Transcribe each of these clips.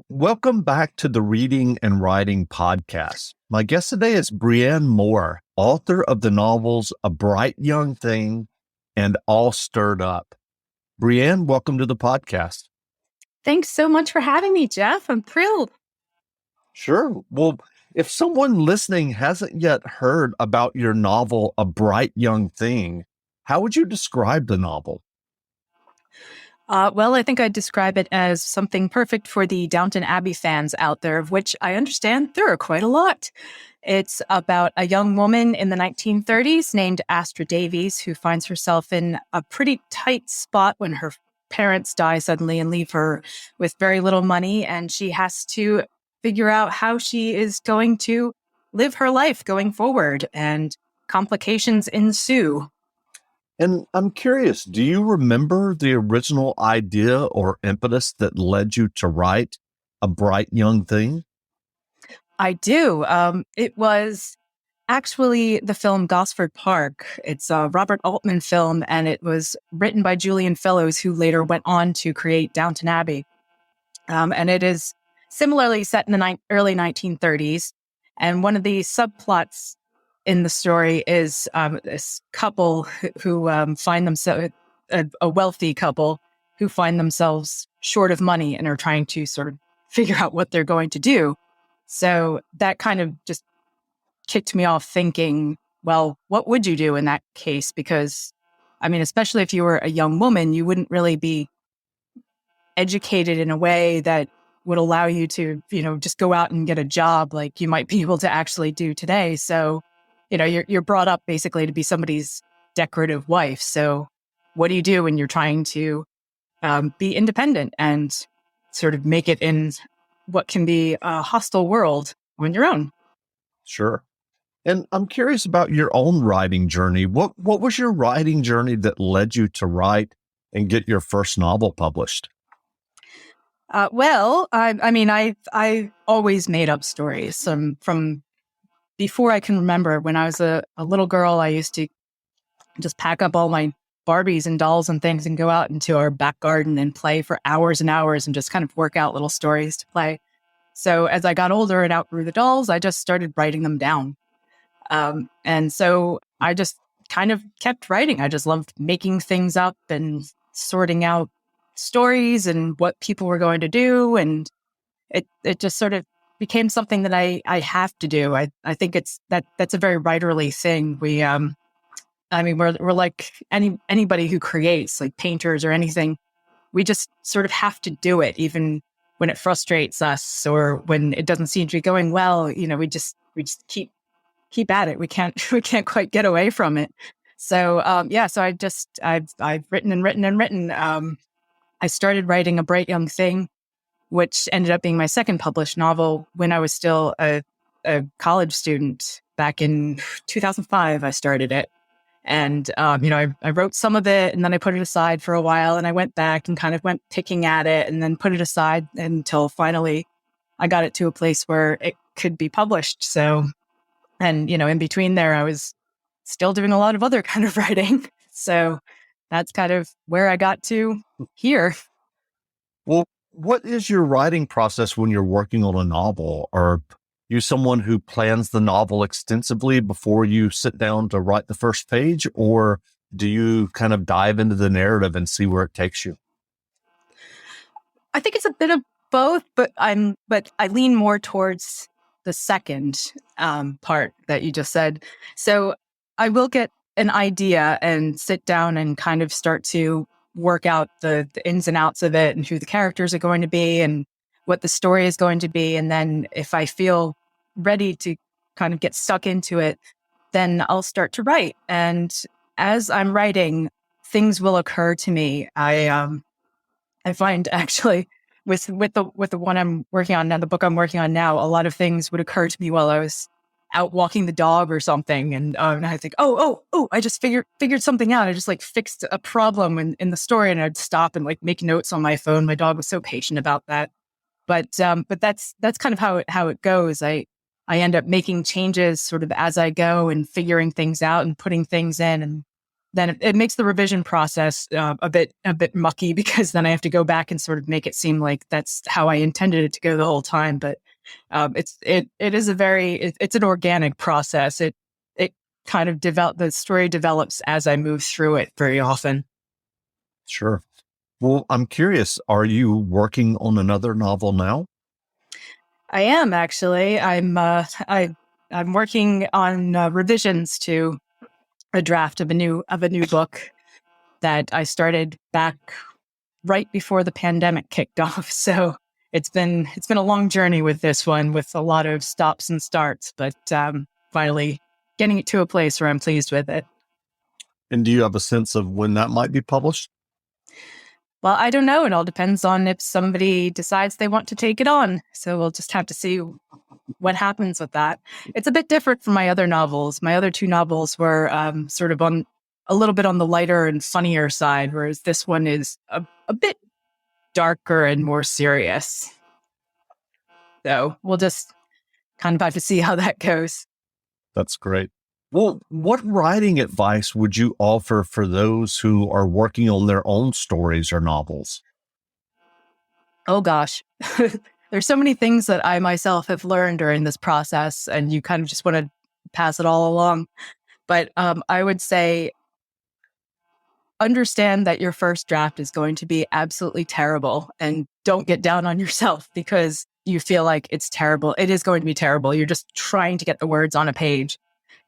Welcome back to the Reading and Writing Podcast. My guest today is Brianne Moore, author of the novels A Bright Young Thing and All Stirred Up. Brianne, welcome to the podcast. Thanks so much for having me, Jeff. I'm thrilled. Sure. Well, if someone listening hasn't yet heard about your novel, A Bright Young Thing, how would you describe the novel? Well, I think I'd describe it as something perfect for the Downton Abbey fans out there, of which I understand there are quite a lot. It's about a young woman in the 1930s named Astra Davies who finds herself in a pretty tight spot when her parents die suddenly and leave her with very little money, and she has to figure out how she is going to live her life going forward, and complications ensue. And I'm curious, do you remember the original idea or impetus that led you to write A Bright Young Thing? I do. It was actually the film Gosford Park. It's a Robert Altman film, and it was written by Julian Fellowes, who later went on to create Downton Abbey. And it is similarly set in the early 1930s. And one of the subplots in the story is this couple who find themselves, a wealthy couple who find themselves short of money and are trying to sort of figure out what they're going to do. So that kind of just kicked me off thinking, well, what would you do in that case? Because, I mean, especially if you were a young woman, you wouldn't really be educated in a way that would allow you to, just go out and get a job like you might be able to actually do today. So, you're brought up basically to be somebody's decorative wife. So what do you do when you're trying to be independent and sort of make it in what can be a hostile world on your own? Sure. And I'm curious about your own writing journey. What was your writing journey that led you to write and get your first novel published? Well, I always made up stories from before I can remember. When I was a little girl, I used to just pack up all my Barbies and dolls and things and go out into our back garden and play for hours and hours and just kind of work out little stories to play. So as I got older and outgrew the dolls, I just started writing them down. And so I just kind of kept writing. I just loved making things up and sorting out stories and what people were going to do. And it just sort of became something that I have to do. I think that's a very writerly thing. We're like anybody who creates, like painters or anything. We just sort of have to do it, even when it frustrates us or when it doesn't seem to be going well. We just keep at it. We can't quite get away from it. So I've written and written and written. I started writing A Bright Young Thing, which ended up being my second published novel when I was still a college student. Back in 2005, I started it. And, I wrote some of it and then I put it aside for a while, and I went back and kind of went picking at it and then put it aside until finally I got it to a place where it could be published. So, and, in between there, I was still doing a lot of other kind of writing. So that's kind of where I got to here. Well, what is your writing process when you're working on a novel? Are you someone who plans the novel extensively before you sit down to write the first page, or do you kind of dive into the narrative and see where it takes you? I think it's a bit of both, but I lean more towards the second part that you just said. So I will get an idea and sit down and kind of start to work out the ins and outs of it and who the characters are going to be and what the story is going to be. And then if I feel ready to kind of get stuck into it, then I'll start to write. And as I'm writing, things will occur to me. I find actually with the one I'm working on now, the book I'm working on now, a lot of things would occur to me while I was out walking the dog or something. And I think, oh, I just figured something out. I just like fixed a problem in the story, and I'd stop and like make notes on my phone. My dog was so patient about that. But that's kind of how it goes. I end up making changes sort of as I go and figuring things out and putting things in. And then it makes the revision process a bit mucky, because then I have to go back and sort of make it seem like that's how I intended it to go the whole time. But it is it's an organic process. It kind of the story develops as I move through it very often. Sure. Well, I'm curious, are you working on another novel now? I am actually. I'm working on revisions to a draft of a new book that I started back right before the pandemic kicked off. So it's been a long journey with this one, with a lot of stops and starts, but finally getting it to a place where I'm pleased with it. And do you have a sense of when that might be published? Well, I don't know. It all depends on if somebody decides they want to take it on. So we'll just have to see what happens with that. It's a bit different from my other novels. My other two novels were sort of on a little bit on the lighter and funnier side, whereas this one is a bit darker and more serious. So we'll just kind of have to see how that goes. That's great. Well, what writing advice would you offer for those who are working on their own stories or novels? Oh gosh. There's so many things that I myself have learned during this process, and you kind of just want to pass it all along. But I would say understand that your first draft is going to be absolutely terrible, and don't get down on yourself because you feel like it's terrible. It is going to be terrible. You're just trying to get the words on a page,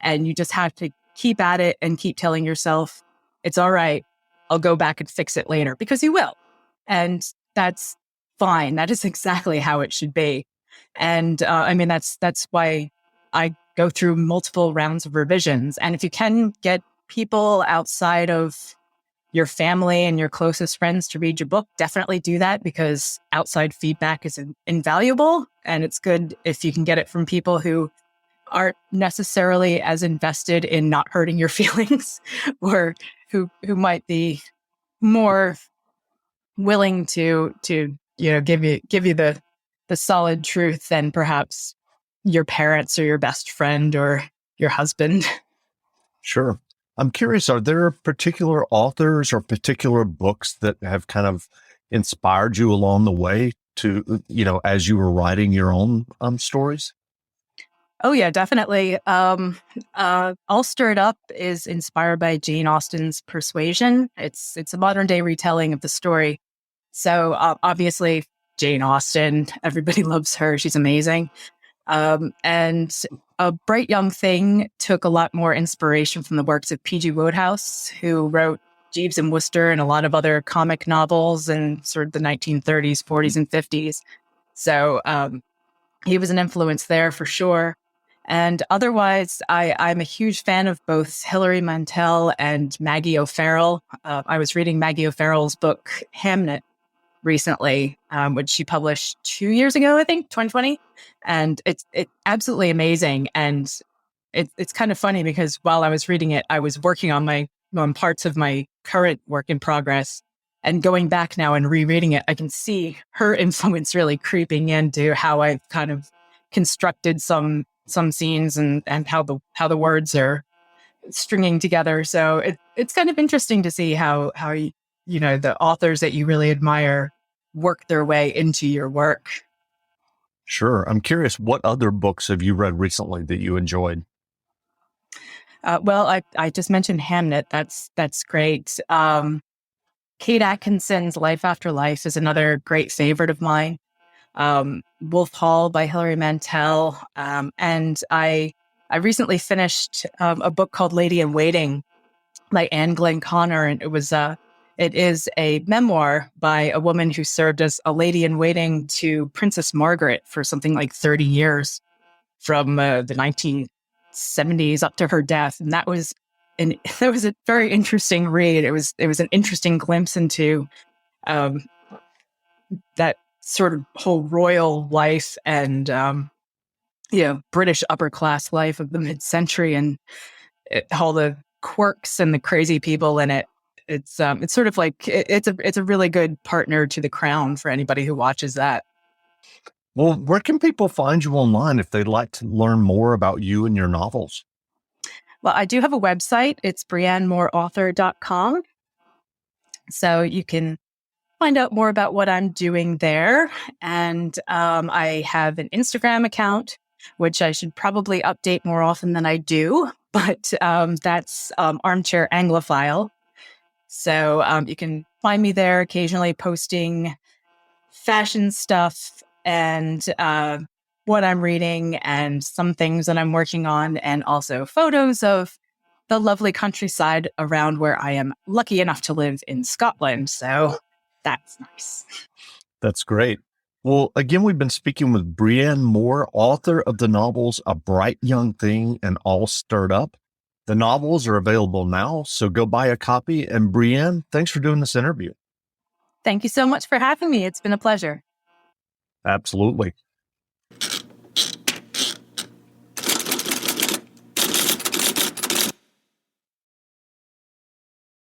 and you just have to keep at it and keep telling yourself, it's all right. I'll go back and fix it later, because you will. And that's fine. That is exactly how it should be. And I mean, that's why I go through multiple rounds of revisions. And if you can get people outside of your family and your closest friends to read your book, definitely do that, because outside feedback is invaluable. And it's good if you can get it from people who aren't necessarily as invested in not hurting your feelings, or who might be more willing to give you the solid truth than perhaps your parents or your best friend or your husband. Sure. I'm curious, are there particular authors or particular books that have kind of inspired you along the way to, as you were writing your own stories? Oh yeah, definitely. All Stirred Up is inspired by Jane Austen's Persuasion. It's a modern day retelling of the story. So obviously Jane Austen, everybody loves her. She's amazing. And A Bright Young Thing took a lot more inspiration from the works of P.G. Wodehouse, who wrote Jeeves and Wooster and a lot of other comic novels in sort of the 1930s, 40s, and 50s. So he was an influence there for sure. And otherwise, I'm a huge fan of both Hilary Mantel and Maggie O'Farrell. I was reading Maggie O'Farrell's book, Hamnet, recently, which she published 2 years ago, I think, 2020. And it's absolutely amazing. And it's kind of funny because while I was reading it, I was working on parts of my current work in progress. And going back now and rereading it, I can see her influence really creeping into how I've kind of constructed some scenes and how the words are stringing together. So it's kind of interesting to see how the authors that you really admire work their way into your work. Sure. I'm curious, what other books have you read recently that you enjoyed? Well, I just mentioned Hamnet. That's great. Kate Atkinson's Life After Life is another great favorite of mine. Wolf Hall by Hilary Mantel. And I recently finished a book called Lady in Waiting by Anne Glenconner, and it is a memoir by a woman who served as a lady in waiting to Princess Margaret for something like 30 years, from the 1970s up to her death. And that was a very interesting read. It was an interesting glimpse into that sort of whole royal life and British upper class life of the mid-century, and all the quirks and the crazy people in it. It's sort of like it's a really good partner to The Crown for anybody who watches that. Well, where can people find you online if they'd like to learn more about you and your novels? Well, I do have a website. It's briannemoreauthor.com. So you can find out more about what I'm doing there. And I have an Instagram account, which I should probably update more often than I do. But that's Armchair Anglophile. So you can find me there occasionally posting fashion stuff and what I'm reading and some things that I'm working on, and also photos of the lovely countryside around where I am lucky enough to live in Scotland. So that's nice. That's great. Well, again, we've been speaking with Brianne Moore, author of the novels A Bright Young Thing and All Stirred Up. The novels are available now, so go buy a copy. And Brianne, thanks for doing this interview. Thank you so much for having me. It's been a pleasure. Absolutely.